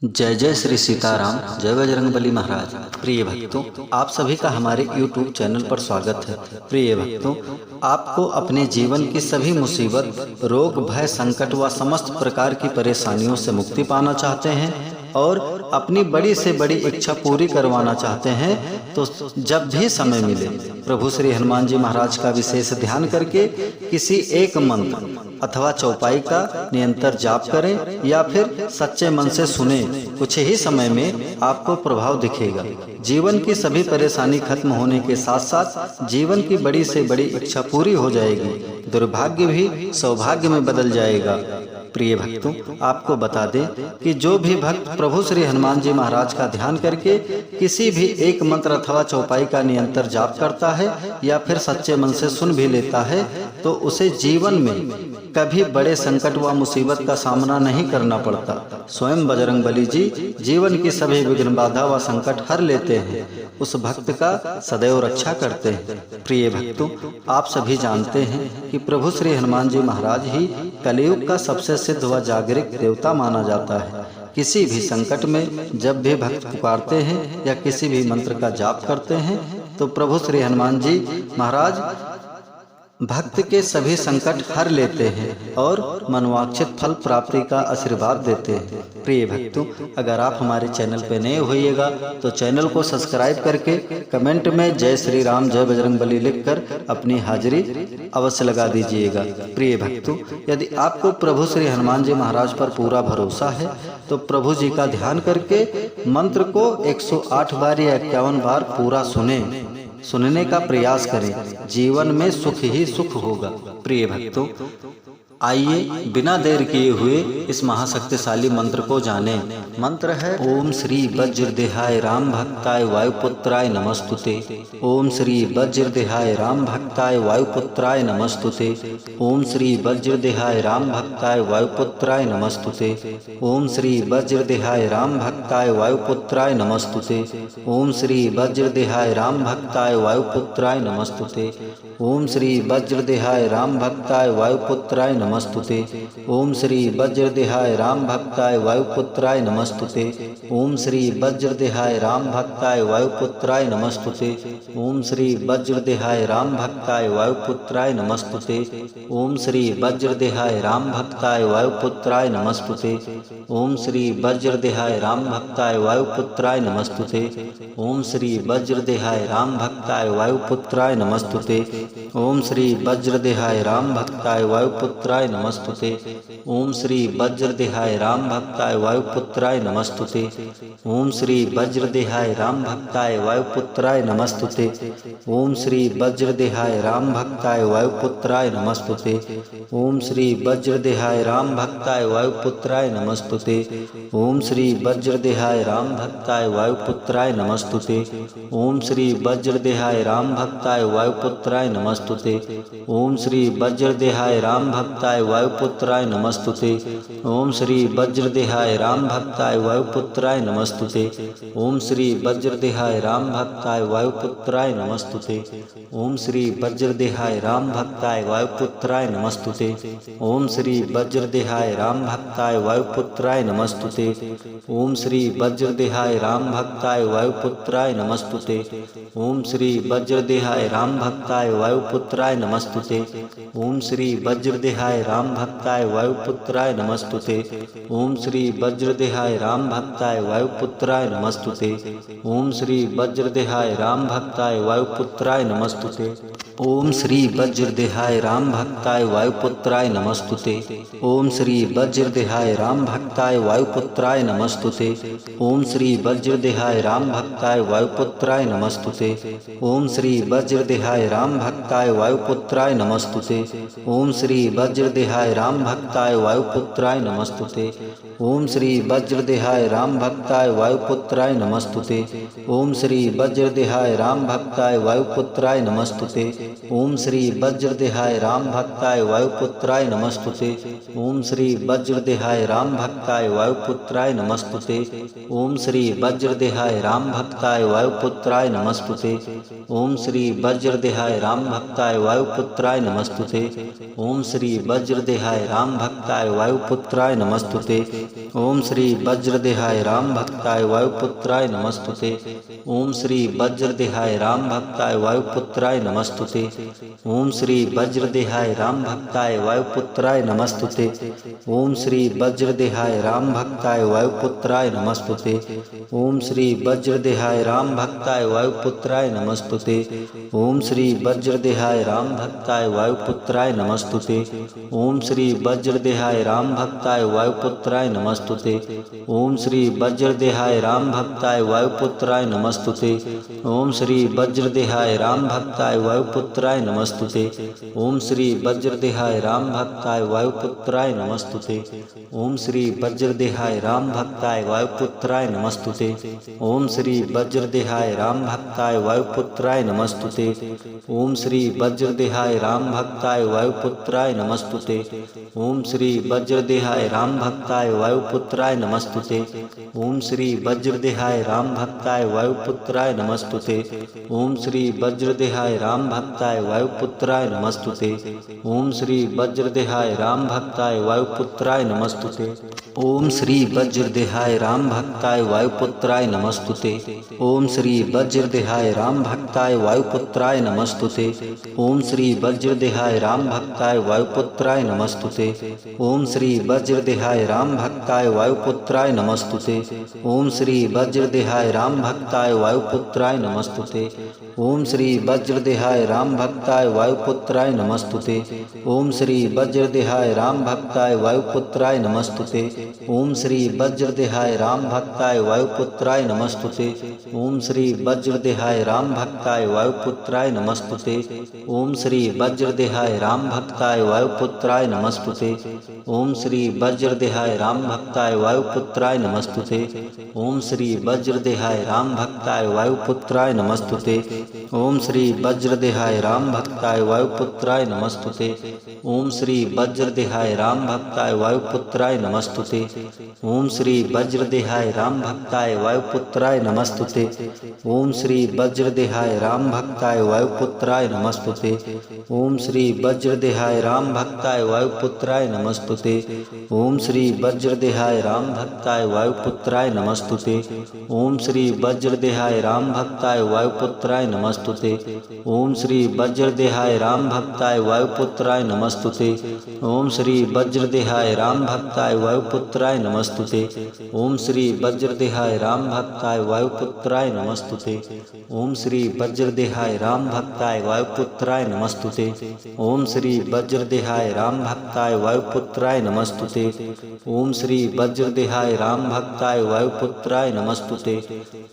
जय जय श्री सीताराम, जय बजरंगबली महाराज। प्रिय भक्तों, आप सभी का हमारे YouTube चैनल पर स्वागत है। प्रिय भक्तों, आपको अपने जीवन की सभी मुसीबत, रोग, भय, संकट व समस्त प्रकार की परेशानियों से मुक्ति पाना चाहते हैं और अपनी बड़ी से बड़ी इच्छा पूरी करवाना चाहते हैं, तो जब भी समय मिले प्रभु श्री हनुमान जी महाराज का विशेष ध्यान करके किसी एक मंत्र अथवा चौपाई का निरंतर जाप करें या फिर सच्चे मन से सुने। कुछ ही समय में आपको प्रभाव दिखेगा। जीवन की सभी परेशानी खत्म होने के साथ साथ जीवन की बड़ी से बड़ी इच्छा पूरी हो जाएगी। दुर्भाग्य भी सौभाग्य में बदल जाएगा। प्रिय भक्तों, आपको बता दें कि जो भी भक्त प्रभु श्री हनुमान जी महाराज का ध्यान करके किसी भी एक मंत्र अथवा चौपाई का निरंतर जाप करता है या फिर सच्चे मन से सुन भी लेता है, तो उसे जीवन में कभी बड़े संकट व मुसीबत का सामना नहीं करना पड़ता। स्वयं बजरंगबली जी जीवन की सभी विघ्न बाधा व संकट हर लेते हैं, उस भक्त का सदैव रक्षा करते हैं। प्रिय भक्तों, आप सभी जानते हैं कि प्रभु श्री हनुमान जी महाराज ही कलयुग का सबसे सिद्ध व जागृत देवता माना जाता है। किसी भी संकट में जब भी भक्त पुकारते हैं या किसी भी मंत्र का जाप करते हैं, तो प्रभु श्री हनुमान जी महाराज भक्त के सभी संकट हर लेते हैं और मनवांछित फल प्राप्ति का आशीर्वाद देते हैं। प्रिय भक्तों, अगर आप हमारे चैनल पर नए होइएगा तो चैनल को सब्सक्राइब करके कमेंट में जय श्री राम, जय बजरंगबली लिखकर अपनी हाजिरी अवश्य लगा दीजिएगा। प्रिय भक्तों, यदि आपको प्रभु श्री हनुमान जी महाराज पर पूरा भरोसा है तो प्रभु जी का ध्यान करके मंत्र को 108 बार या 51 बार पूरा सुनने का प्रयास करें। जीवन में सुख ही सुख होगा। प्रिय भक्तों, आइए बिना देर किए हुए इस महाशक्तिशाली मंत्र को जाने। मंत्र है ओम श्री वज्रदेहाय राम भक्ताय वायुपुत्राय नमस्तुते। ओम श्री वज्रदेहाय राम भक्ताय वायुपुत्राय नमस्तुते। ओम श्री वज्रदेहाय राम भक्ताय वायुपुत्राय नमस्तुते। ओम श्री वज्रदेहाय राम भक्ताय वायुपुत्राय नमस्तुते। ओम श्री वज्रदेहाय राम भक्ताय वायुपुत्राय नमस्तुते। ओम श्री वज्रदेहाय राम भक्ताय वायुपुत्राय नमस्तुते। ओम श्री वज्रदेहाय राम भक्ताय वायुपुत्राय नमस्तुते। ओम श्री वज्रदेहाय राम भक्ताय वायुपुत्राय नमस्तुते। ओम श्री वज्रदेहाय राम भक्ताय वायुपुत्राय नमस्तुते। ओम श्री वज्रदेहाय राम भक्ताय वायुपुत्राय नमस्तुते। ओम श्री वज्रदेहाय राम भक्ताय वायुपुत्राय नमस्तुते। ओम श्री वज्रदेहाय राम भक्ताय वायुपुत्राय नमस्तुते। ओम श्री वज्रदेहाय राम भक्ताय वायुपुत्राय नमस्तुते। ओम श्री वज्रदेहाय राम भक्ताय वायुपुत्राय नमस्तुते। ओम श्री वज्रदेहाय राम भक्ताय वायुपुत्राय नमस्तुते। ओम श्री वज्रदेहाय राम भक्ताय वायुपुत्राय नमस्तुते। ओम श्री वज्रदेहाय राम भक्ताय वायुपुत्राय नमस्तुते। ओम श्री वज्रदेहाय राम भक्ताय वायुपुत्राय नमस्तुते। ओम श्री वज्रदेहाय राम भक्ताय वायुपुत्राय नमस्तुते। ओम श्री वज्रदेहाय राम भक्ताय वायुपुत्राय नमस्तुते। ओम श्री वज्रदेहाय राम भक्ताय वायुपुत्राय नमस्तुते। ओम श्री वज्रदेहाय राम भक्ताय वायुपुत्राय नमस्तुते। ओम श्री वज्रदेहाय राम भक्ताय वायुपुत्राय नमस्तुते। ओम श्री वज्रदेहाय राम भक्ताय वायुपुत्राय नमस्तुते। ओम श्री वज्रदेहाय राम भक्ताय वायुपुत्राय नमस्तुते। ओम श्री वज्रदेहाय राम भक्ताय वायुपुत्राय नमस्तुते। ओम श्री वज्रदेहाय राम भक्ताय वायुपुत्राय नमस्तुते। ओम श्री वज्रदेहाय राम भक्ताय वायुपुत्राय नमस्तुते। ओम श्री वज्रदेहाय राम भक्ताय वायुपुत्राय नमस्तुते। ओम श्री वज्रदेहाय राम भक्ताय वायुपुत्राय नमस्तुते। ओम श्री वज्रदेहाय राम भक्ताय वायुपुत्राय नमस्तुते। ओम श्री वज्रदेहाय राम भक्ताय वायुपुत्राय नमस्तुते। ओम श्री वज्रदेहाय राम भक्ताय वायुपुत्राय नमस्तुते। ओम श्री वज्रदेहाय राम भक्ताय वायुपुत्राय नमस्तुते। ओम श्री वज्रदेहाय राम भक्ताय वायुपुत्राय नमस्तुते। ओम श्री वज्रदेहाय राम भक्ताय वायुपुत्राय नमस्तुते। ओम श्री वज्रदेहाय राम भक्ताय वायुपुत्राय नमस्तुते। ओम श्री वज्रदेहाय राम भक्ताय वायुपुत्राय नमस्तुते। ओम श्री वज्रदेहाय राम भक्ताय वायुपुत्राय नमस्तुते। ओम श्री वज्रदेहाय राम भक्ताय वायुपुत्राय नमस्तुते। ओम श्री वज्रदेहाय राम भक्ताय वायुपुत्राय नमस्तुते। ओम श्री वज्रदेहाय राम भक्ताय वायुपुत्राय नमस्तुते। ओम श्री वज्रदेहाय राम भक्ताय वायुपुत्राय नमस्तुते। ओम श्री वज्रदेहाय राम भक्ताय वायुपुत्राय नमस्तुते। ओम श्री वज्रदेहाय राम भक्ताय वायुपुत्राय नमस्तुते। ओम श्री वज्रदेहाय राम भक्ताय वायुपुत्राय नमस्तुते। ओम श्री वज्रदेहाय राम भक्ताय वायुपुत्राय नमस्तुते। ओम श्री वज्रदेहाय राम भक्ताय वायुपुत्राय नमस्तुते। ओम श्री वज्रदेहाय राम भक्ताय वायुपुत्राय नमस्तुते। ओम श्री वज्रदेहाय राम भक्ताय वायुपुत्राय नमस्तुते। ओम श्री वज्रदेहाय राम भक्ताय वायुपुत्राय नमस्तुते। ओम श्री वज्रदेहाय राम भक्ताय वायुपुत्राय नमस्तुते। ओम श्री वज्रदेहाय राम भक्ताय वायुपुत्राय नमस्तुते। ओम श्री वज्रदेहाय राम भक्ताय वायुपुत्राय नमस्तुते। ओम श्री वज्रदेहाय राम भक्ताय वायुपुत्राय नमस्तुते। ओम श्री वज्रदेहाय राम भक्ताय वायुपुत्राय नमस्तुते। ओम श्री वज्रदेहाय राम भक्ताय वायुपुत्राय नमस्तुते। ओम श्री वज्रदेहाय राम भक्ताय वायुपुत्राय नमस्तुते। ओम श्री वज्रदेहाय राम भक्ताय वायुपुत्राय नमस्तुते। ओम श्री वज्रदेहाय राम भक्ताय वायुपुत्राय नमस्तुते। ओम श्री वज्रदेहाय राम भक्ताय वायुपुत्राय नमस्तुते। ओम श्री वज्रदेहाय राम भक्ताय वायुपुत्राय नमस्तुते। ओम श्री वज्रदेहाय राम भक्ताय वायुपुत्राय नमस्तुते। ओम श्री वज्रदेहाय राम भक्ताय वायुपुत्राय नमस्तुते। ओम श्री वज्रदेहाय राम भक्ताय वायुपुत्राय नमस्तुते। ओम श्री वज्रदेहाय राम भक्ताय वायुपुत्राय नमस्तुते। ओम श्री वज्रदेहाय राम भक्ताय वायुपुत्राय नमस्तुते। ओम श्री वज्रदेहाय राम भक्ताय वायुपुत्राय नमस्तुते। ओम श्री वज्रदेहाय राम भक्ताय वायुपुत्राय नमस्तुते। ओम श्री वज्रदेहाय राम भक्ताय वायुपुत्राय नमस्तुते। ओम श्री वज्रदेहाय राम भक्ताय वायुपुत्राय नमस्तुते। ओम श्री वज्रदेहाय राम भक्ताय वायुपुत्राय नमस्तुते। ओम श्री वज्रदेहाय राम भक्ताय वायुपुत्राय नमस्तुते। ओम श्री वज्रदेहाय राम भक्ताय वायुपुत्राय नमस्तुते। ओम श्री वज्रदेहाय राम भक्ताय वायुपुत्राय नमस्तुते। ओम श्री वज्रदेहाय राम भक्ताय वायुपुत्राय नमस्तुते। ओम श्री वज्रदेहाय राम भक्ताय वायुपुत्राय नमस्तुते। ओम श्री वज्रदेहाय राम भक्ताय वायुपुत्राय नमस्तुते। ओम श्री वज्रदेहाय राम भक्ताय वायुपुत्राय नमस्तुते। ओम श्री वज्रदेहाय राम भक्ताय वायुपुत्राय नमस्तुते। ओम श्री वज्रदेहाय राम भक्ताय वायुपुत्राय नमस्तुते। ओम श्री वज्रदेहाय राम भक्ताय वायुपुत्राय नमस्तुते। ओम श्री वज्रदेहाय राम भक्ताय वायुपुत्राय नमस्तुते। ओम श्री वज्रदेहाय राम भक्ताय वायुपुत्राय नमस्तुते।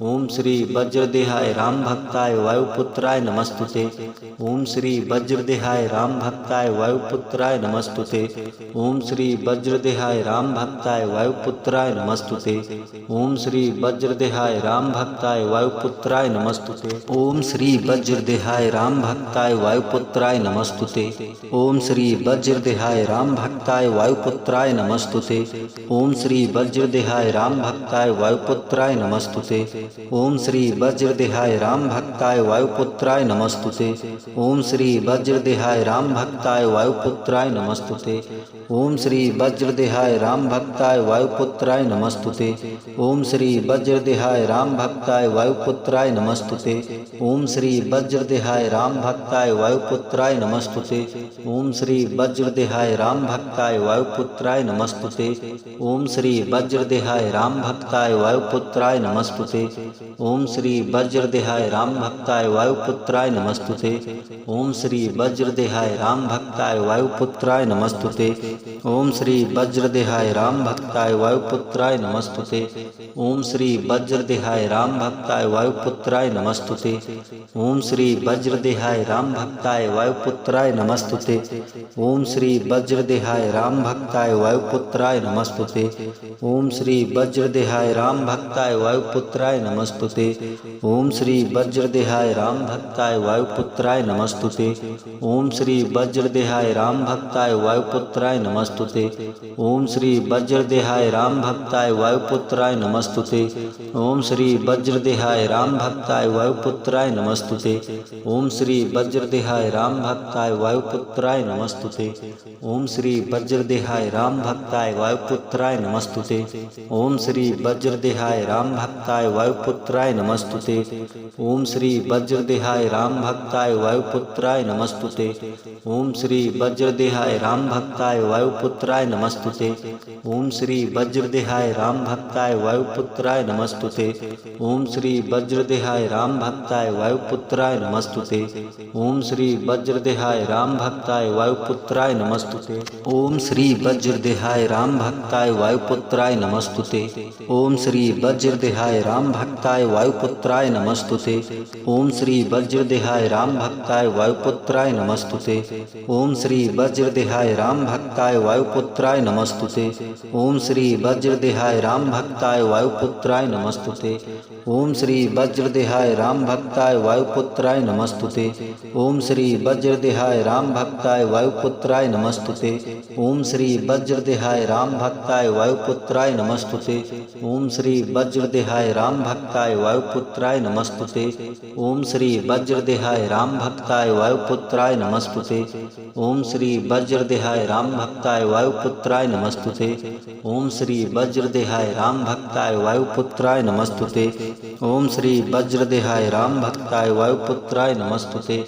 ओम श्री वज्रदेहाय राम भक्ताय वायुपुत्राय नमस्तुते। ओम श्री वज्रदेहाय राम भक्ताय वायुपुत्राय नमस्तुते। ओम श्री वज्रदेहाय राम भक्ताय वायुपुत्राय नमस्तुते। ओम श्री वज्रदेहाय राम भक्ताय वायुपुत्राय नमस्तुते। ओम श्री वज्रदेहाय राम भक्ताय वायुपुत्राय नमस्तुते। ओम श्री वज्रदेहाय राम भक्ताय वायुपुत्राय नमस्तुते। ओम श्री वज्रदेहाय राम भक्ताय वायुपुत्राय नमस्तुते। ओम श्री वज्रदेहाय राम भक्ताय वायुपुत्राय नमस्तुते। ओम श्री वज्रदेहाय राम भक्ताय वायुपुत्राय नमस्तुते। ओम श्री वज्रदेहाय राम भक्ताय वायुपुत्राय नमस्तुते। ओम श्री वज्रदेहाय राम भक्ताय वायुपुत्राय नमस्तुते। ओम श्री वज्रदेहाय राम भक्ताय वायुपुत्राय नमस्तुते। ओम श्री वज्रदेहाय राम भक्ताय वायुपुत्राय नमस्तुते। ओम श्री वज्रदेहाय राम भक्ताय वायुपुत्राय नमस्तुते। ओम श्री वज्रदेहाय राम भक्ताय वायुपुत्राय नमस्तुते। ओम श्री वज्रदेहाय राम भक्ताय वायुपुत्राय नमस्तुते। ओम श्री वज्रदेहाय राम भक्ताय वायुपुत्राय नमस्तुते। ओम श्री वज्रदेहाय राम भक्ताय वायुपुत्राय नमस्तुते। ओम श्री वज्रदेहाय राम भक्ताय वायुपुत्राय नमस्तुते। ओम श्री वज्रदेहाय राम भक्ताय वायुपुत्राय नमस्तुते। ओम श्री वज्रदेहाय राम भक्ताय वायुपुत्राय नमस्तुते। ओम श्री वज्रदेहाय राम भक्ताय वायुपुत्राय नमस्तुते। ओम श्री वज्रदेहाय राम भक्ताय वायुपुत्राय नमस्तुते। ओम श्री वज्रदेहाय राम भक्ताय वायुपुत्राय नमस्तुते। ओम श्री वज्रदेहाय राम भक्ताय वायुपुत्राय नमस्तुते। नमस्तुते। ओम श्री वज्रदेहाय राम भक्ताय वायुपुत्राय नमस्तुते। ओम श्री वज्रदेहाय राम भक्ताय वायुपुत्राय नमस्तुते। ओम श्री वज्रदेहाय राम भक्ताय वायुपुत्राय नमस्तुते। ओम श्री वज्रदेहाय राम भक्ताय वायुपुत्राय नमस्तुते। ओम श्री वज्रदेहाय राम भक्ताय वायुपुत्राय नमस्तुते। ओम श्री वज्रदेहाय राम भक्ताय वायुपुत्राय नमस्तुते। ओम श्री वज्रदेहाय राम भक्ताय वायुपुत्राय नमस्तुते। ओम श्री वज्रदेहाय राम भक्ताय वायुपुत्राय नमस्तुते। ओम श्री वज्रदेहाय राम भक्ताय वायुपुत्राय नमस्तुते। ओम श्री वज्रदेहाय राम भक्ताय वायुपुत्राय नमस्तुते। ओम श्री वज्रदेहाय राम भक्ताय वायुपुत्राय नमस्तुते। ओम श्री वज्रदेहाय राम भक्ताय वायुपुत्राय नमस्तुते। ओम श्री वज्रदेहाय राम भक्ताय वायुपुत्राय नमस्तुते। ओम श्री वज्रदेहाय राम भक्ताय वायुपुत्राय नमस्तुते। ओम श्री वज्रदेहाय राम भक्ताय वायुपुत्राय नमस्तुते। ओम श्री वज्रदेहाय राम भक्ताय वायुपुत्राय नमस्तुते। ओम श्री वज्रदेहाय राम भक्ताय वायुपुत्राय नमस्तुते। ओम श्री वज्रदेहाय राम भक्ताय वायुपुत्राय नमस्तुते। ओम श्री वज्रदेहाय राम भक्ताय वायुपुत्राय नमस्तुते। ओम श्री वज्रदेहाय राम भक्ताय वायुपुत्राय नमस्तुते। ओम श्री वज्रदेहाय राम भक्ताय वायुपुत्राय नमस्तुते।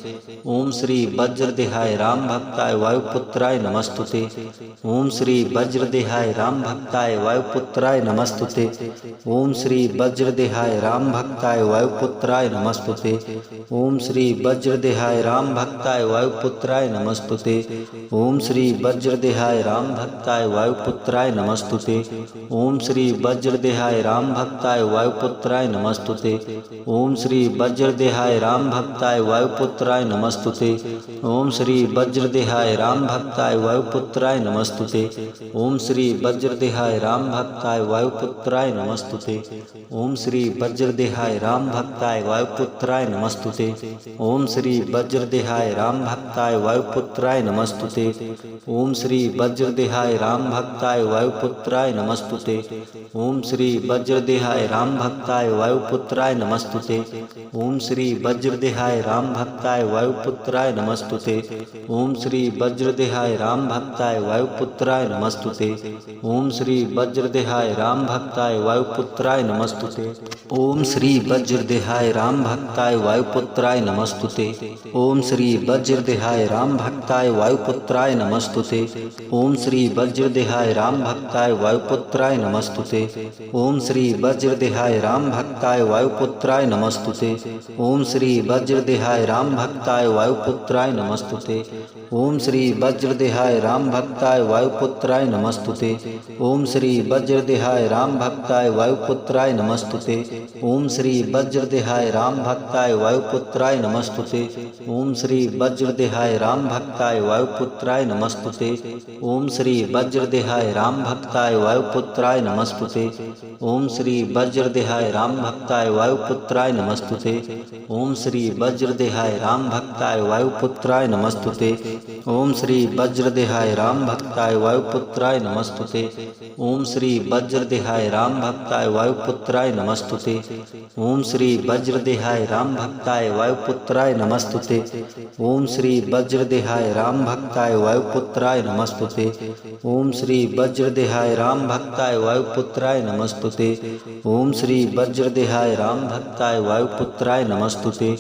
ओम श्री वज्रदेहाय राम भक्ताय वायुपुत्राय नमस्तुते। ओम श्री वज्रदेहाय राम भक्ताय वायुपुत्राय नमस्तुते। ओम श्री वज्रदेहाय राम भक्ताय वायुपुत्राय नमस्तुते। ओम श्री वज्रदेहाय राम भक्ताय वायुपुत्राय नमस्तुते। ओम श्री वज्रदेहाय राम भक्ताय वायुपुत्राय नमस्तुते। ओम श्री वज्रदेहाय राम भक्ताय वायुपुत्राय नमस्तुते। ओम श्री वज्रदेहाय राम भक्ताय वायुपुत्राय नमस्तुते। ओम श्री वज्रदेहाय राम भक्ताय वायुपुत्राय नमस्तुते। ओम श्री वज्रदेहाय राम भक्ताय वायुपुत्राय नमस्तुते। ओम श्री वज्रदेहाय राम भक्ताय वायुपुत्राय नमस्तुते। ओम श्री वज्रदेहाय राम भक्ताय वायुपुत्राय नमस्तुते। ओम श्री वज्रदेहाय राम भक्ताय वायुपुत्राय नमस्तुते। ओम श्री वज्रदेहाय राम भक्ताय वायुपुत्राय नमस्तुते। ओम श्री वज्रदेहाय राम भक्ताय वायुपुत्राय नमस्तुते। ओम श्री वज्रदेहाय राम भक्ताय वायुपुत्राय नमस्तुते। ओम श्री वज्रदेहाय राम भक्ताय वायुपुत्राय नमस्तुते। ओम श्री वज्रदेहाय राम भक्ताय वायुपुत्राय नमस्तुते। ओम श्री वज्रदेहाय राम भक्ताय वायुपुत्राय नमस्तुते। ओम श्री वज्रदेहाय राम भक्ताय वायुपुत्राय नमस्तुते। ओम श्री वज्रदेहाय राम भक्ताय वायुपुत्राय नमस्तुते। ओम श्री वज्रदेहाय राम भक्ताय वायुपुत्राय नमस्तुते। ओम श्री वज्रदेहाय राम भक्ताय वायुपुत्राय नमस्तुते। ओम श्री वज्रदेहाय राम भक्ताय वायुपुत्राय नमस्तुते। ओम श्री वज्रदेहाय राम भक्ताय वायुपुत्राय नमस्तुते। ओम श्री वज्रदेहाय राम भक्ताय वायुपुत्राय नमस्तुते। ओम श्री वज्रदेहाय राम भक्ताय वायुपुत्राय नमस्तुते। ओम श्री वज्रदेहाय राम भक्ताय वायुपुत्राय नमस्तुते। ओम श्री वज्रदेहाय राम भक्ताय वायुपुत्राय नमस्तुते। ओम श्री वज्रदेहाय राम भक्ताय वायुपुत्राय नमस्तुते। ओम श्री वज्रदेहाय राम भक्ताय वायुपुत्राय नमस्तुते। ओम श्री वज्रदेहाय राम भक्ताय वायुपुत्राय नमस्तुते। ओम श्री वज्रदेहाय राम भक्ताय वायुपुत्राय नमस्तुते। ओम श्री वज्रदेहाय राम भक्ताय वायुपुत्राय नमस्तुते।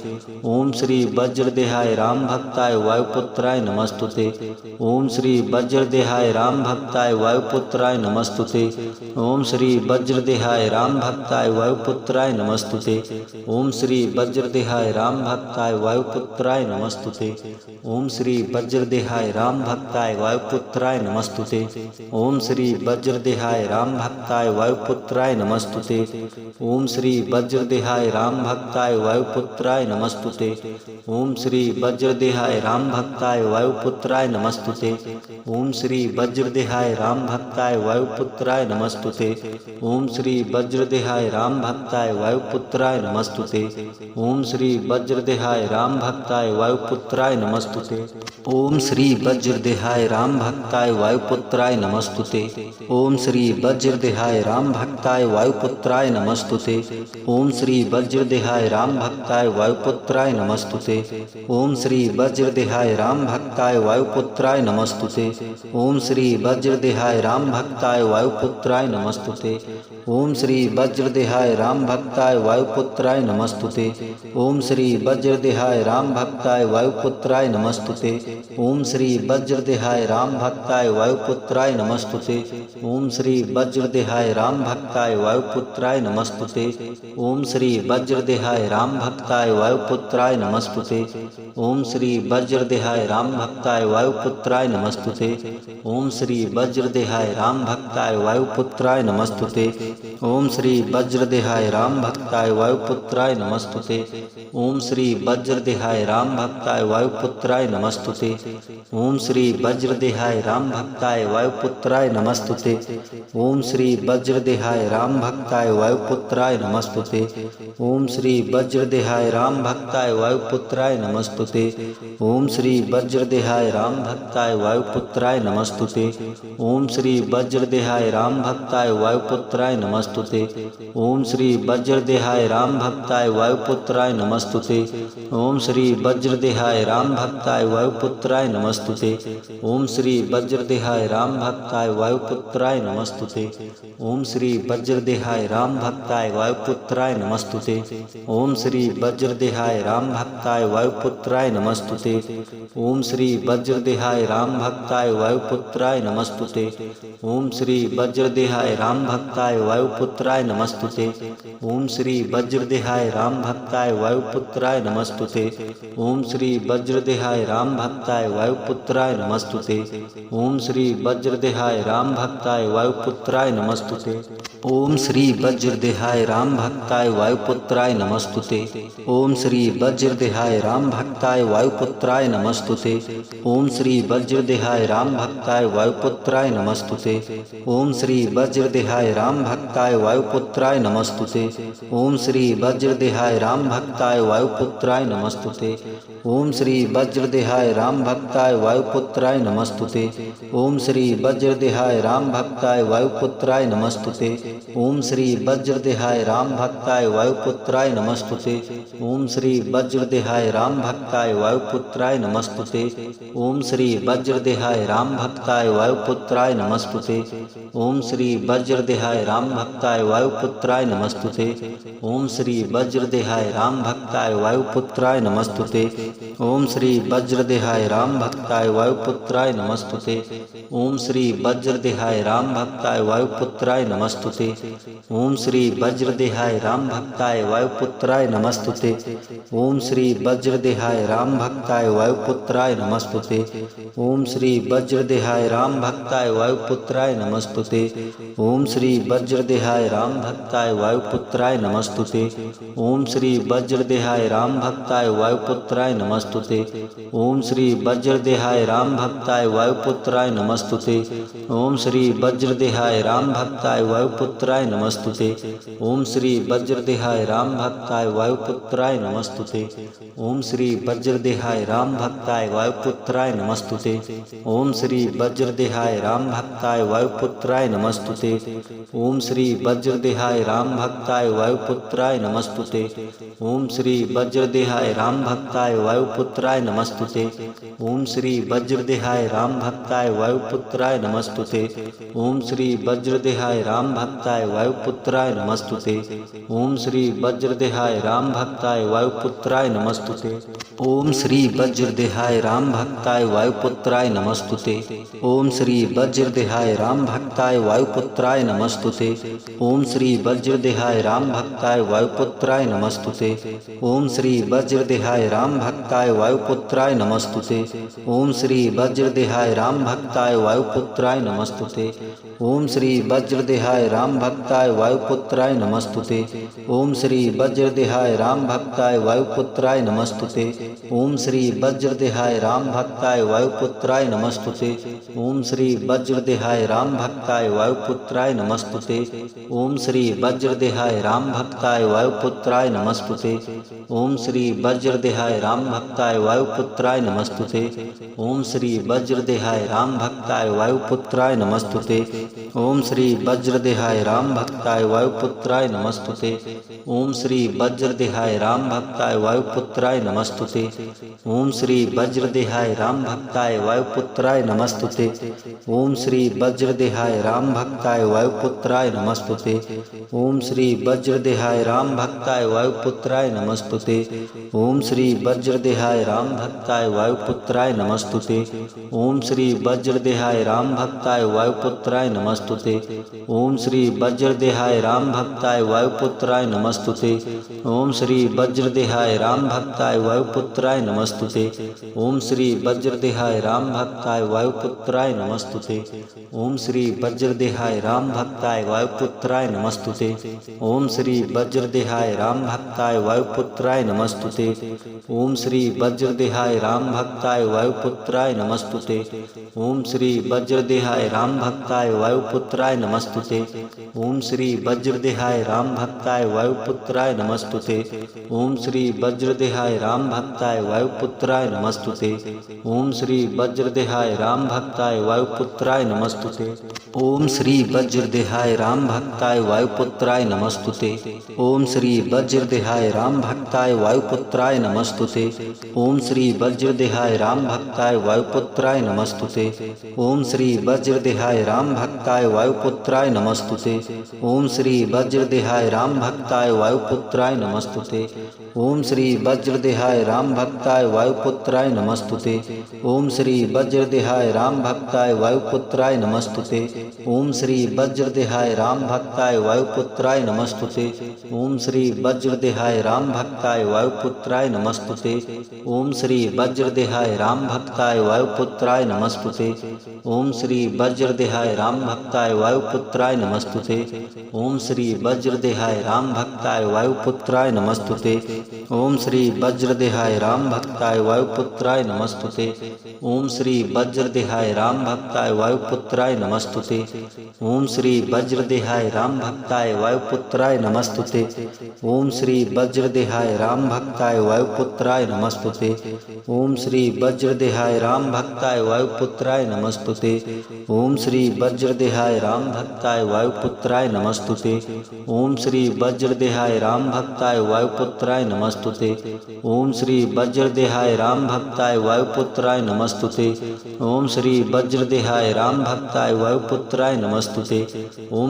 ओम श्री वज्रदेहाय राम भक्ताय वायुपुत्राय नमस्तुते। ओम श्री वज्रदेहाय राम भक्ताय वायुपुत्राय नमस्तुते। ओम श्री वज्रदेहाय राम भक्ताय वायुपुत्राय नमस्तुते। ओम श्री वज्रदेहाय राम भक्ताय वायुपुत्राय नमस्तुते। ओम श्री वज्रदेहाय राम भक्ताय वायुपुत्राय नमस्तुते। ओम श्री वज्रदेहाय राम भक्ताय वायुपुत्राय नमस्तुते। ओम श्री वज्रदेहाय राम भक्ताय वायुपुत्राय नमस्तुते। ओम श्री वज्रदेहाय राम भक्ताय वायुपुत्राय नमस्तुते। ओम श्री वज्रदेहाय राम भक्ताय वायुपुत्राय नमस्तुते। ओम श्री वज्रदेहाय राम भक्ताय वायुपुत्राय नमस्तुते। ओम श्री वज्रदेहाय राम भक्ताय वायुपुत्राय नमस्तुते। ओम श्री वज्रदेहाय राम भक्ताय वायुपुत्राय नमस्तुते। ओम श्री वज्रदेहाय राम भक्ताय वायुपुत्राय नमस्तुते। ओम श्री वज्रदेहाय राम भक्ताय वायुपुत्राय नमस्तुते। ओम श्री वज्रदेहाय राम भक्ताय वायुपुत्राय वायुपुत्राय नमस्तुते। ओम श्री वज्रदेहाय राम भक्ताय वायुपुत्राय नमस्तुते। ओम श्री वज्रदेहाय राम भक्ताय वायुपुत्राय नमस्तुते। ओम श्री वज्रदेहाय राम भक्ताय वायुपुत्राय नमस्तुते। ओम श्री वज्रदेहाय राम भक्ताय वायुपुत्राय नमस्तुते। ओम श्री वज्रदेहाय राम भक्ताय वायुपुत्राय नमस्तुते। ओम श्री वज्रदेहाय राम भक्ताय वायुपुत्राय नमस्तुते। ओम श्री वज्रदेहाय राम भक्ताय वायुपुत्राय नमस्तुते। ओम श्री वज्रदेहाय राम भक्ताय वायुपुत्राय नमस्तुते। ओम श्री वज्रदेहाय राम भक्ताय वायुपुत्राय नमस्तुते। ओम श्री वज्रदेहाय राम भक्ताय वायुपुत्राय नमस्तुते। ओम श्री वज्रदेहाय राम भक्ताय वायुपुत्राय नमस्तुते। ओम श्री वज्रदेहाय राम भक्ताय वायुपुत्राय नमस्तुते। ओम श्री वज्रदेहाय राम भक्ताय वायुपुत्राय नमस्तुते। ओम श्री वज्रदेहाय राम भक्ताय वायुपुत्राय नमस्तुते। ओम श्री वज्रदेहाय राम भक्ताय वायुपुत्राय नमस्तुते। ओम श्री वज्रदेहाय राम भक्ताय वायुपुत्राय नमस्तुते। ओम श्री वज्रदेहाय राम भक्ताय वायुपुत्राय नमस्तुते। ओम श्री वज्रदेहाय राम भक्ताय वायुपुत्राय नमस्तुते। ओम श्री वज्रदेहाय राम भक्ताय वायुपुत्राय नमस्तुते। ओम श्री वज्रदेहाय राम भक्ताय वायुपुत्राय नमस्तुते। ओम श्री वज्रदेहाय राम भक्ताय वायुपुत्राय नमस्तुते। ओम श्री वज्रदेहाय राम भक्ताय वायुपुत्राय नमस्तुते। ओम श्री वज्रदेहाय राम भक्ताय वायुपुत्राय नमस्तुते। ओम श्री वज्रदेहाय राम भक्ताय वायुपुत्राय नमस्तुते। ओम श्री वज्रदेहाय राम भक्ताय वायुपुत्राय नमस्तुते। ओम श्री वज्रदेहाय राम भक्ताय वायुपुत्राय नमस्तुते। ओम श्री वज्रदेहाय राम भक्ताय वायुपुत्राय नमस्तुते। ओम श्री वज्रदेहाय राम भक्ताय वायुपुत्राय नमस्तुते। ओम श्री वज्रदेहाय राम भक्ताय वायुपुत्राय नमस्तुते। ओम श्री वज्रदेहाय राम भक्ताय वायुपुत्राय नमस्तुते। ओम श्री वज्रदेहाय राम भक्ताय वायुपुत्राय नमस्तुते। ओम श्री वज्रदेहाय राम भक्ताय वायुपुत्राय नमस्तुते। ओम श्री वज्रदेहाय राम भक्ताय वायुपुत्राय नमस्तुते। ओम श्री वज्रदेहाय राम भक्ताय वायुपुत्राय नमस्तुते। ओम श्री वज्रदेहाय राम भक्ताय वायुपुत्राय नमस्तुते। ओम श्री वज्रदेहाय राम भक्ताय वायुपुत्राय नमस्तुते। ओम श्री वज्रदेहाय राम भक्ताय वायुपुत्राय नमस्तुते। ओम श्री वज्रदेहाय राम भक्ताय वायुपुत्राय नमस्तुते। ओम श्री वज्रदेहाय राम भक्ताय वायुपुत्राय नमस्तुते। ओम श्री वज्रदेहाय राम भक्ताय वायुपुत्राय नमस्तुते। ओम श्री वज्रदेहाय राम भक्ताय वायुपुत्राय नमस्तुते। ओम श्री वज्रदेहाय राम भक्ताय वायुपुत्राय नमस्तुते। ओम श्री वज्रदेहाय राम भक्ताय वायुपुत्राय नमस्तुते। ओम श्री वज्रदेहाय राम भक्ताय वायुपुत्राय नमस्तुते। ओम श्री वज्रदेहाय राम भक्ताय वायुपुत्राय नमस्तुते। ओम श्री वज्रदेहाय राम भक्ताय वायुपुत्राय नमस्तुते। ओम श्री वज्रदेहाय राम भक्ताय वायुपुत्राय नमस्तुते। ओम श्री वज्रदेहाय राम भक्ताय वायुपुत्राय नमस्तुते। ओम श्री वज्रदेहाय राम भक्ताय वायुपुत्राय नमस्तुते। ओम श्री वज्रदेहाय राम भक्ताय वायुपुत्राय नमस्तुते। ओम श्री वज्रदेहाय राम भक्ताय वायुपुत्राय नमस्तुते। ओम श्री वज्रदेहाय राम भक्ताय वायुपुत्राय नमस्तुते। ओम श्री वज्रदेहाय राम भक्ताय वायुपुत्राय नमस्तुते। ओम श्री वज्रदेहाय राम भक्ताय वायुपुत्राय नमस्तुते। ओम श्री वज्रदेहाय राम भक्ताय वायुपुत्राय नमस्तुते। ओम श्री वज्रदेहाय राम भक्ताय वायुपुत्राय नमस्तुते। ओम श्री वज्रदेहाय राम भक्ताय वायुपुत्राय नमस्तुते। ओम श्री वज्रदेहाय राम भक्ताय वायुपुत्राय नमस्तुते। ओम श्री वज्रदेहाय राम भक्ताय वायुपुत्राय नमस्तुते। ओम श्री वज्रदेहाय राम भक्ताय वायुपुत्राय नमस्तुते। ओम श्री वज्रदेहाय राम भक्ताय वायुपुत्राय नमस्तुते। ओम श्री वज्रदेहाय राम भक्ताय वायुपुत्राय नमस्तुते। ओम श्री वज्रदेहाय राम भक्ताय वायुपुत्राय नमस्तुते। ओम श्री वज्रदेहाय राम भक्ताय वायुपुत्राय नमस्तुते। ओम श्री वज्रदेहाय राम भक्ताय वायुपुत्राय नमस्तुते। ओम श्री वज्रदेहाय राम भक्ताय वायुपुत्राय नमस्तुते। ओम श्री वज्रदेहाय राम भक्ताय वायुपुत्राय नमस्तुते। ओम श्री वज्रदेहाय राम भक्ताय वायुपुत्राय नमस्तुते। ओम श्री वज्रदेहाय राम भक्ताय वायुपुत्राय नमस्तुते। ओम श्री वज्रदेहाय राम भक्ताय वायुपुत्राय नमस्तुते। ओम श्री वज्रदेहाय राम भक्ताय वायुपुत्राय नमस्तुते। ओम श्री वज्रदेहाय राम भक्ताय वायुपुत्राय नमस्तुते। ओम श्री वज्रदेहाय राम भक्ताय वायुपुत्राय नमस्तुते। ओम श्री वज्रदेहाय राम भक्ताय वायुपुत्राय नमस्तुते। ओम श्री वज्रदेहाय राम भक्ताय वायुपुत्राय नमस्तुते। ओम श्री वज्रदेहाय राम भक्ताय वायुपुत्राय नमस्तुते। ओम श्री वज्रदेहाय राम भक्ताय वायुपुत्राय नमस्तुते। ओम श्री वज्रदेहाय राम भक्ताय वायुपुत्राय नमस्तुते। ओम श्री वज्रदेहाय राम भक्ताय वायुपुत्राय नमस्तुते। ओम श्री वज्रदेहाय राम भक्ताय वायुपुत्राय नमस्तुते। ओम श्री वज्रदेहाय राम भक्ताय वायुपुत्राय नमस्तुते। ओम श्री वज्रदेहाय राम भक्ताय वायुपुत्राय नमस्तुते। ओम श्री वज्रदेहाय राम भक्ताय वायुपुत्राय नमस्तुते। ओम श्री वज्रदेहाय राम भक्ताय वायुपुत्राय नमस्तुते। ओम श्री वज्रदेहाय राम भक्ताय वायुपुत्राय नमस्तुते। ओम श्री वज्रदेहाय राम भक्ताय वायुपुत्राय नमस्तुते। ओम श्री वज्रदेहाय राम भक्ताय वायुपुत्राय नमस्तुते। ओम श्री वज्रदेहाय राम भक्ताय वायुपुत्राय नमस्तुते। ओम श्री वज्रदेहाय राम भक्ताय वायुपुत्राय नमस्तुते। ओम श्री वज्रदेहाय राम भक्ताय वायुपुत्राय नमस्तुते। ओम श्री वज्रदेहाय राम भक्ताय वायुपुत्राय नमस्तुते। ओम श्री वज्रदेहाय राम भक्ताय वायुपुत्राय नमस्तुते। ओम श्री वज्रदेहाय राम भक्ताय वायुपुत्राय नमस्तुते। ओम श्री वज्रदेहाय राम भक्ताय वायुपुत्राय नमस्तुते। ओम श्री वज्रदेहाय राम भक्ताय वायुपुत्राय नमस्तुते। ओम श्री वज्रदेहाय राम भक्ताय वायुपुत्राय नमस्तुते। ओम श्री वज्रदेहाय राम भक्ताय वायुपुत्राय नमस्तुते। ओम श्री वज्रदेहाय राम भक्ताय वायुपुत्राय नमस्तुते। ओम श्री वज्रदेहाय राम भक्ताय वायुपुत्राय नमस्तुते। ओम श्री वज्रदेहाय राम भक्ताय वायुपुत्राय नमस्तुते। ओम श्री वज्रदेहाय राम भक्ताय वायुपुत्राय नमस्तुते। ओम श्री वज्रदेहाय राम भक्ताय वायुपुत्राय नमस्तुते। ओम श्री वज्रदेहाय राम भक्ताय वायुपुत्राय नमस्तुते। ओम श्री वज्रदेहाय राम भक्ताय वायुपुत्राय नमस्तुते। ओम श्री वज्रदेहाय राम भक्ताय वायुपुत्राय नमस्तुते। ओम श्री वज्रदेहाय राम भक्ताय वायुपुत्राय नमस्तुते। ओम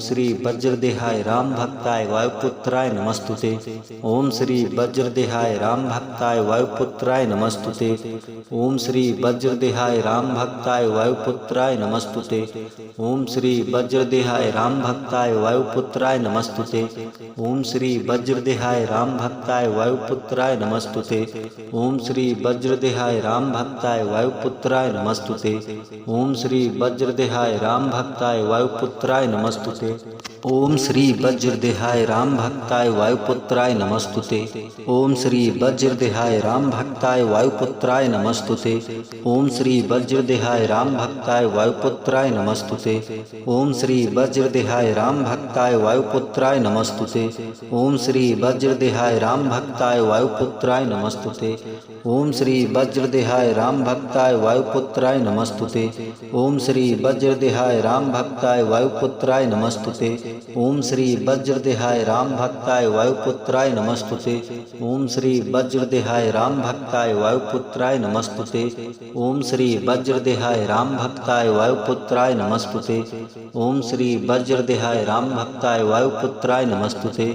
श्री वज्रदेहाय राम भक्ताय वायुपुत्राय नमस्तुते। ओम श्री वज्रदेहाय राम भक्ताय वायुपुत्राय नमस्तुते। ओम श्री वज्रदेहाय राम भक्ताय वायुपुत्राय नमस्तुते। ओम श्री वज्रदेहाय राम भक्ताय वायुपुत्राय नमस्तुते। ओम श्री वज्रदेहाय राम भक्ताय वायुपुत्राय नमस्तुते। ओम श्री वज्रदेहाय राम भक्ताय वायुपुत्राय नमस्तुते। ओम श्री वज्रदेहाय राम भक्ताय वायुपुत्राय नमस्तुते। ओम श्री वज्रदेहाय राम भक्ताय वायुपुत्राय नमस्तुते। ओम श्री वज्रदेहाय राम भक्ताय वायुपुत्राय नमस्तुते। ओम श्री वज्रदेहाय राम भक्ताय वायुपुत्राय नमस्तुते। ओम श्री वज्रदेहाय राम भक्ताय वायुपुत्राय नमस्तुते। ओम श्री वज्रदेहाय राम भक्ताय वायुपुत्राय नमस्तुते। ओम श्री वज्रदेहाय राम भक्ताय वायुपुत्राय नमस्तुते। ओम श्री वज्रदेहाय राम भक्ताय वायुपुत्राय नमस्तुते। ओम श्री वज्रदेहाय राम भक्ताय वायुपुत्राय नमस्तुते। ओम श्री वज्रदेहाय राम भक्ताय वायुपुत्राय नमस्तुते। ओम श्री वज्रदेहाय राम भक्ताय वायुपुत्राय नमस्तुते।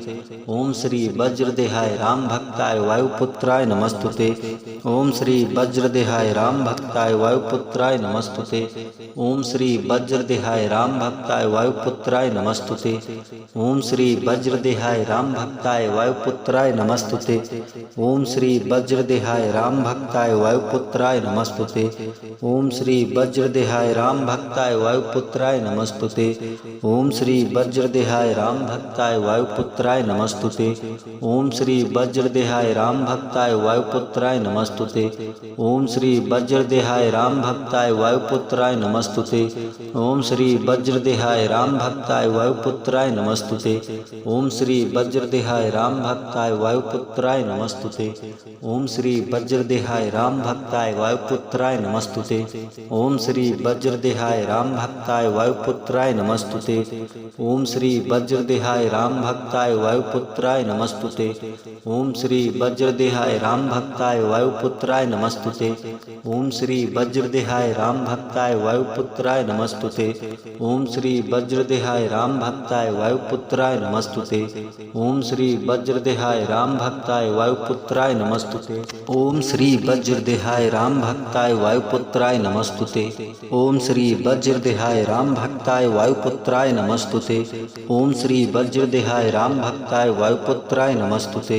ओम श्री वज्रदेहाय राम भक्ताय वायुपुत्राय नमस्तुते। ओम श्री वज्रदेहाय राम भक्ताय वायुपुत्राय नमस्तुते। ओम श्री वज्रदेहाय राम भक्ताय वायुपुत्राय नमस्तुते। ओम श्री वज्रदेहाय राम भक्ताय वायुपुत्राय नमस्तुते। ओम श्री वज्रदेहाय राम भक्ताय वायुपुत्राय नमस्तुते। ओम श्री वज्रदेहाय राम भक्ताय वायुपुत्राय नमस्तुते। ओम श्री वज्रदेहाय राम भक्ताय वायुपुत्राय नमस्तुते। ओम श्री वज्रदेहाय राम भक्ताय वायुपुत्राय नमस्तुते। ओम श्री वज्रदेहाय राम भक्ताय वायुपुत्राय नमस्तुते। ओम श्री वज्रदेहाय राम भक्ताय वायुपुत्राय नमस्तुते। ओम श्री वज्रदेहाय राम भक्ताय वायुपुत्राय नमस्तुते। ओम श्री वज्रदेहाय राम भक्ताय वायुपुत्राय वायुपुत्राय नमस्तुते। ओम श्री वज्रदेहाय राम भक्ताय वायुपुत्राय नमस्तुते। ओम श्री वज्रदेहाय राम भक्ताय वायुपुत्राय नमस्तुते। ओम श्री वज्रदेहाय राम भक्ताय वायुपुत्राय नमस्तुते। ओम श्री वज्रदेहाय राम भक्ताय वायुपुत्राय नमस्तुते। ओम श्री वज्रदेहाय राम भक्ताय वायुपुत्राय नमस्तुते। ओम श्री वज्रदेहाय राम भक्ताय वायुपुत्राय नमस्तुते। ओम श्री वज्रदेहाय राम भक्ताय वायुपुत्राय नमस्तुते। ओम श्री वज्रदेहाय राम भक्ताय वायुपुत्राय नमस्तुते। ओम श्री वज्रदेहाय राम भक्ताय वायुपुत्राय नमस्तुते।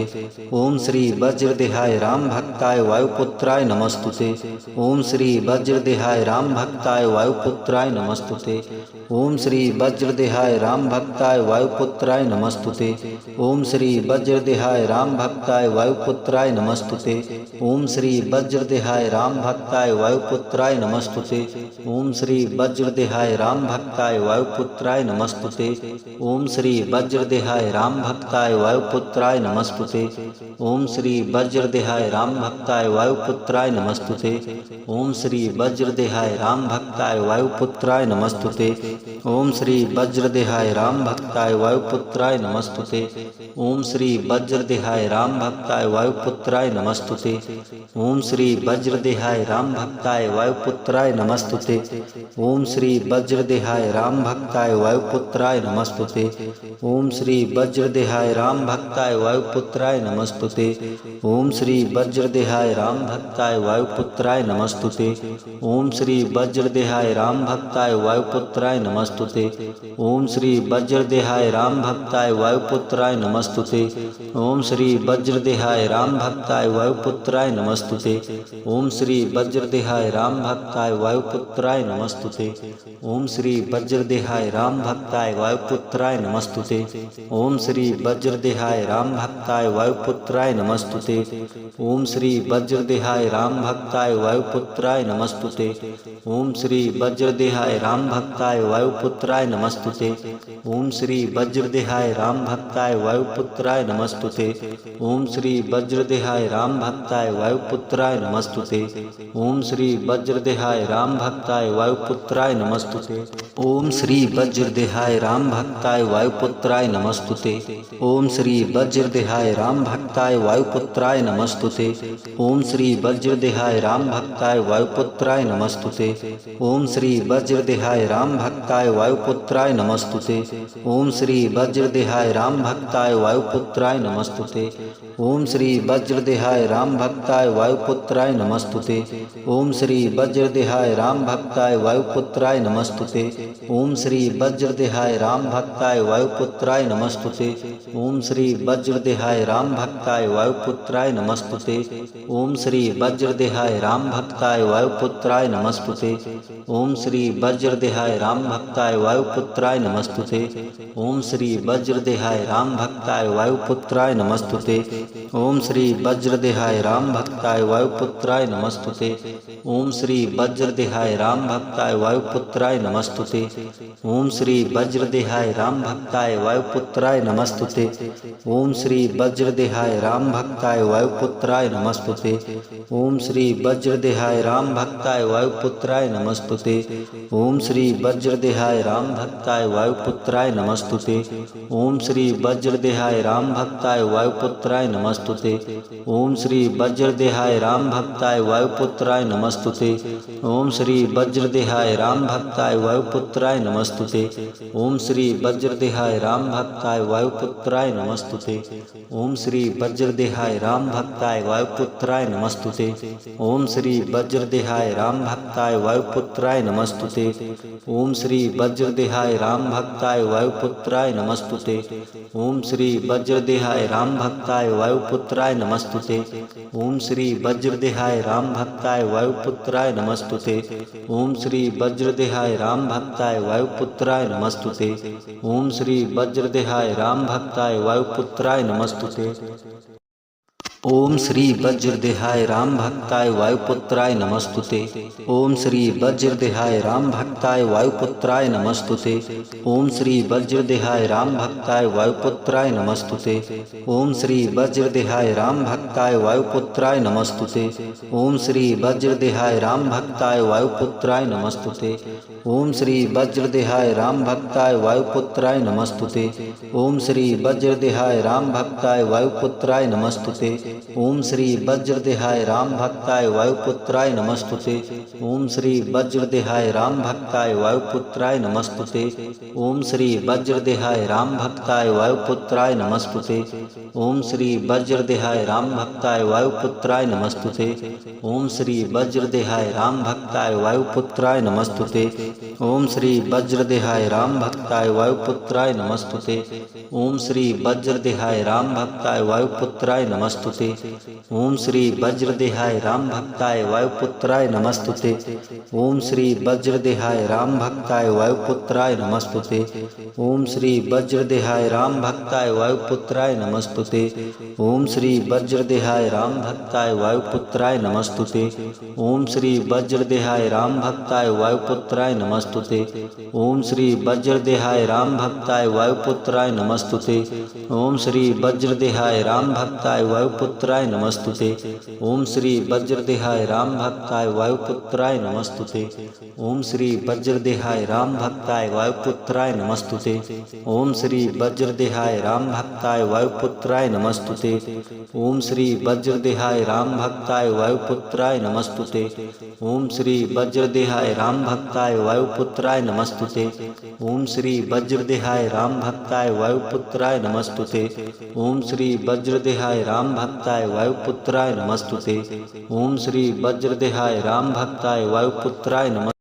ओम श्री वज्रदेहाय राम भक्ताय वायुपुत्राय नमस्तुते। ओम श्री वज्रदेहाय राम भक्ताय वायुपुत्राय नमस्तुते। ओम श्री वज्रदेहाय राम भक्ताय वायुपुत्राय नमस्तुते। ओम श्री वज्रदेहाय राम भक्ताय वायुपुत्राय नमस्तुते। ओम श्री वज्रदेहाय राम भक्ताय वायुपुत्राय नमस्तुते। ओम श्री वज्रदेहाय राम भक्ताय वायुपुत्राय नमस्तुते। ओम श्री वज्रदेहाय राम भक्ताय वायुपुत्राय नमस्तुते। ओम श्री वज्रदेहाय राम भक्ताय वायुपुत्राय नमस्तुते। ओम श्री वज्रदेहाय राम भक्ताय वायुपुत्राय नमस्तुते। ओम श्री वज्रदेहाय राम भक्ताय वायुपुत्राय नमस्तुते। ओम श्री वज्रदेहाय राम भक्ताय वायुपुत्राय नमस्तुते। ओम श्री वज्रदेहाय राम भक्ताय वायुपुत्राय नमस्तुते। ओम श्री वज्रदेहाय राम भक्ताय वायुपुत्राय नमस्तुते। ओम श्री वज्रदेहाय राम भक्ताय वायुपुत्राय नमस्तुते। ओम श्री वज्रदेहाय राम भक्ताय वायुपुत्राय नमस्तुते। ओम श्री वज्रदेहाय राम भक्ताय वायुपुत्राय नमस्तुते। ओम श्री वज्रदेहाय राम भक्ताय वायुपुत्राय नमस्तुते। ओम श्री वज्रदेहाय राम भक्ताय वायुपुत्राय नमस्तुते। ओम श्री वज्रदेहाय राम भक्ताय वायुपुत्राय नमस्तुते। ओम श्री वज्रदेहाय राम भक्ताय वायुपुत्राय नमस्तुते। ओम श्री वज्रदेहाय राम भक्ताय वायुपुत्राय नमस्तुते। ओम श्री वज्रदेहाय राम भक्ताय वायुपुत्राय नमस्तुते। ओम श्री वज्रदेहाय राम भक्ताय वायुपुत्राय नमस्तुते। ओम श्री वज्रदेहाय राम भक्ताय वायुपुत्राय नमस्तुते। ओम श्री वज्रदेहाय राम भक्ताय वायुपुत्राय नमस्तुते। ओम श्री वज्रदेहाय राम भक्ताय वायुपुत्राय नमस्तुते। ओम श्री वज्रदेहाय राम भक्ताय वायुपुत्राय नमस्तुते। ओम श्री वज्रदेहाय राम भक्ताय वायुपुत्राय नमस्तुते। ओम श्री वज्रदेहाय राम भक्ताय वायुपुत्राय नमस्तुते। ओम श्री वज्रदेहाय राम भक्ताय वायुपुत्राय नमस्तुते। ओम श्री वज्रदेहाय राम भक्ताय वायुपुत्राय नमस्तुते। ओम श्री वज्रदेहाय राम भक्ताय वायुपुत्राय नमस्तुते। ओम श्री वज्रदेहाय राम भक्ताय वायुपुत्राय नमस्तुते। ओम श्री वज्रदेहाय राम भक्ताय वायुपुत्राय नमस्तुते। ओम श्री वज्रदेहाय राम भक्ताय वायुपुत्राय नमस्तुते। ओम श्री वज्रदेहाय राम भक्ताय वायुपुत्राय नमस्तुते। ओम श्री वज्रदेहाय राम भक्ताय वायुपुत्राय नमस्तुते। ओम श्री वज्रदेहाय राम भक्ताय वायुपुत्राय नमस्तुते। ओम श्री वज्रदेहाय राम भक्ताय वायुपुत्राय नमस्तुते। ओम श्री वज्रदेहाय राम भक्ताय वायुपुत्राय नमस्तुते। ओम श्री वज्रदेहाय राम भक्ताय वायुपुत्राय नमस्तुते। ओम श्री वज्रदेहाय राम भक्ताय वायुपुत्राय नमस्तुते। ओम श्री वज्रदेहाय राम भक्ताय वायुपुत्राय नमस्तुते। ओम श्री वज्रदेहाय राम भक्ताय वायुपुत्राय नमस्तुते। ओम श्री वज्रदेहाय राम भक्ताय वायुपुत्राय नमस्तुते। ओम श्री वज्रदेहाय राम भक्ताय वायुपुत्राय नमस्तुते। ओम श्री वज्रदेहाय राम भक्ताय वायुपुत्राय नमस्तुते। ओम श्री वज्रदेहाय राम भक्ताय वायुपुत्राय नमस्तुते। ओम श्री वज्रदेहाय राम भक्ताय वायुपुत्राय नमस्तुते। ओम श्री वज्रदेहाय राम भक्ताय वायुपुत्राय नमस्तुते। ओम श्री वज्रदेहाय राम भक्ताय वायुपुत्राय नमस्तुते। ओम श्री वज्रदेहाय राम भक्ताय वायुपुत्राय नमस्तुते। ओम श्री वज्रदेहाय राम भक्ताय वायुपुत्राय नमस्तुते। ओम श्री वज्रदेहाय राम भक्ताय वायुपुत्राय नमस्तुते। ओम श्री वज्रदेहाय राम भक्ताय वायुपुत्राय नमस्तुते। ओम श्री वज्रदेहाय राम भक्ताय वायुपुत्राय नमस्तुते। ओम श्री वज्रदेहाय राम भक्ताय वायुपुत्राय नमस्तुते। ओम श्री वज्रदेहाय राम भक्ताय वायुपुत्राय नमस्तुते। ओम श्री वज्रदेहाय राम भक्ताय वायुपुत्राय नमस्तुते। ओम श्री वज्रदेहाय राम भक्ताय वायुपुत्राय नमस्तुते। ओम श्री वज्रदेहाय राम भक्ताय वायुपुत्राय नमस्तुते। ओम श्री वज्रदेहाय राम भक्ताय वायुपुत्राय नमस्तुते। ओम श्री वज्रदेहाय राम भक्ताय वायुपुत्राय नमस्तुते। ओम श्री वज्रदेहाय राम भक्ताय वायुपुत्राय नमस्तुते। ओम श्री वज्रदेहाय राम भक्ताय वायुपुत्राय नमस्तुते। ओम श्री वज्रदेहाय राम भक्ताय वायुपुत्राय नमस्तुते। ओम श्री वज्रदेहाय राम भक्ताय वायुपुत्राय नमस्तुते। ओम श्री वज्रदेहाय राम भक्ताय वायुपुत्राय नमस्तुते। ओम श्री वज्रदेहाय राम भक्ताय वायुपुत्राय नमस्तुते। ओम श्री वज्रदेहाय राम भक्ताय वायुपुत्राय नमस्तुते। ओम श्री वज्रदेहाय राम भक्ताय वायुपुत्राय नमस्तुते। ओम श्री वज्रदेहाय राम भक्ताय वायुपुत्राय नमस्तुते। ओम श्री वज्रदेहाय राम भक्ताय वायुपुत्राय नमस्तुते। ओम श्री वज्रदेहाय राम भक्ताय वायुपुत्राय नमस्तुते। ओम श्री वज्रदेहाय राम भक्ताय वायुपुत्राय नमस्तुते। ओम श्री वज्रदेहाय राम भक्ताय वायुपुत्राय नमस्तुते। ओम श्री वज्रदेहाय राम भक्ताय वायुपुत्राय नमस्तुते। ओम श्री वज्रदेहाय राम भक्ताय वायुपुत्राय नमस्तुते। ओम श्री वज्रदेहाय राम भक्ताय वायुपुत्राय नमस्तुते। ओम श्री वज्रदेहाय राम भक्ताय वायुपुत्राय नमस्तुते। ओम श्री वज्रदेहाय राम भक्ताय वायुपुत्राय नमस्तुते। ओम श्री वज्रदेहाय राम भक्ताय वायुपुत्राय नमस्तुते। ओम श्री वज्रदेहाय राम भक्ताय वायुपुत्राय नमस्तुते। ओम श्री वज्रदेहाय राम भक्ताय वायुपुत्राय नमस्तुते।